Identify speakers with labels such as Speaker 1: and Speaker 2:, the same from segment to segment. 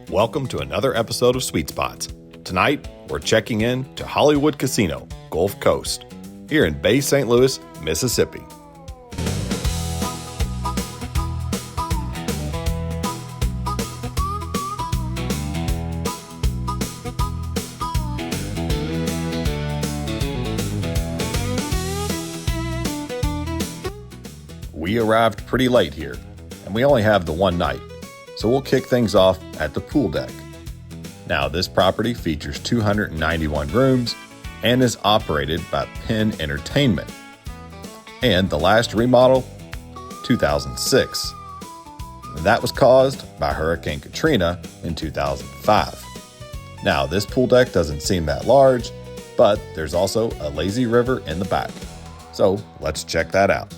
Speaker 1: Welcome to another episode of Sweet Spots. Tonight, we're checking in to Hollywood Casino, Gulf Coast, here in Bay St. Louis, Mississippi. We arrived pretty late here, and we only have the one night, so we'll kick things off at the pool deck. Now, this property features 291 rooms and is operated by Penn Entertainment. And the last remodel, 2006. That was caused by Hurricane Katrina in 2005. Now, this pool deck doesn't seem that large, but there's also a lazy river in the back. So let's check that out.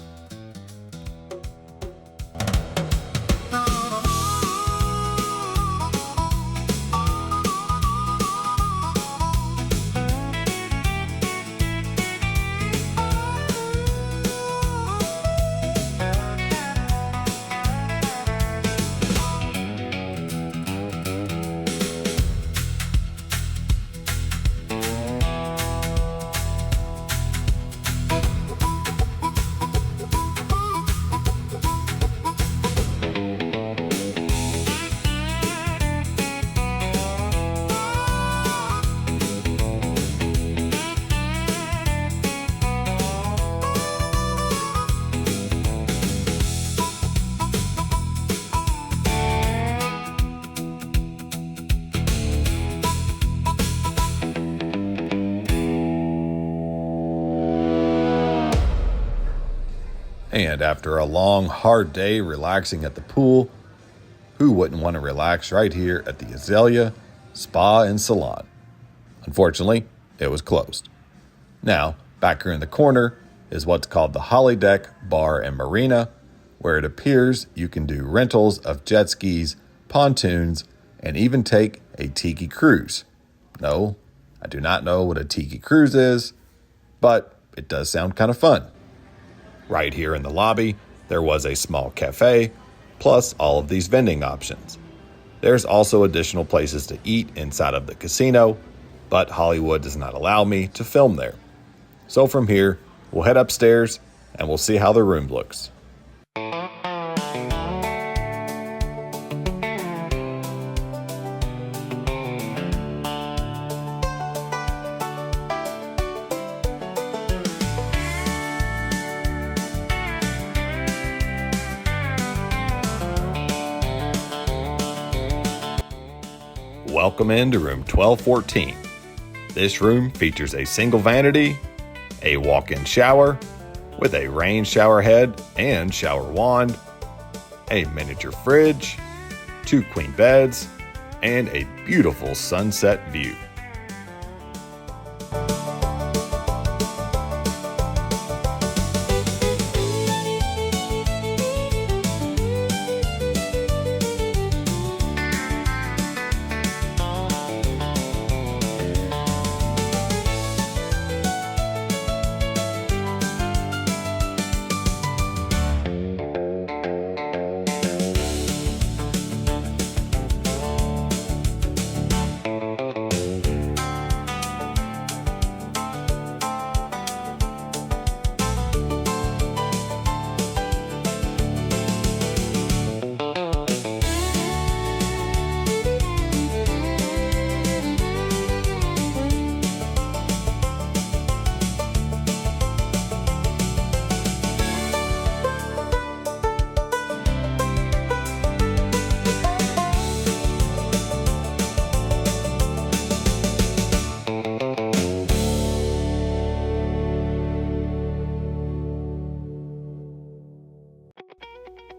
Speaker 1: And after a long, hard day relaxing at the pool, who wouldn't want to relax right here at the Azalea Spa and Salon? Unfortunately, it was closed. Now, back here in the corner is what's called the Holly Deck Bar and Marina, where it appears you can do rentals of jet skis, pontoons, and even take a tiki cruise. No, I do not know what a tiki cruise is, but it does sound kind of fun. Right here in the lobby, there was a small cafe, plus all of these vending options. There's also additional places to eat inside of the casino, but Hollywood does not allow me to film there. So from here, we'll head upstairs and we'll see how the room looks. Welcome into room 1214. This room features a single vanity, a walk-in shower with a rain shower head and shower wand, a miniature fridge, 2 queen beds, and a beautiful sunset view.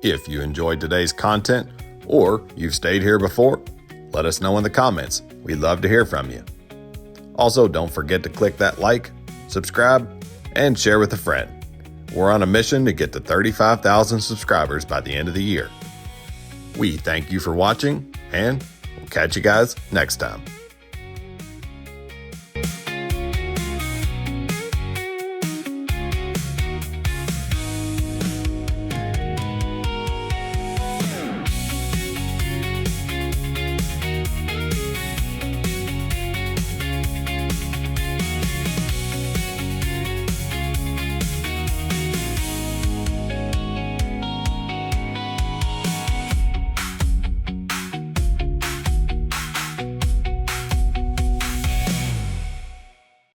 Speaker 1: If you enjoyed today's content, or you've stayed here before, let us know in the comments. We'd love to hear from you. Also, don't forget to click that like, subscribe, and share with a friend. We're on a mission to get to 35,000 subscribers by the end of the year. We thank you for watching, and we'll catch you guys next time.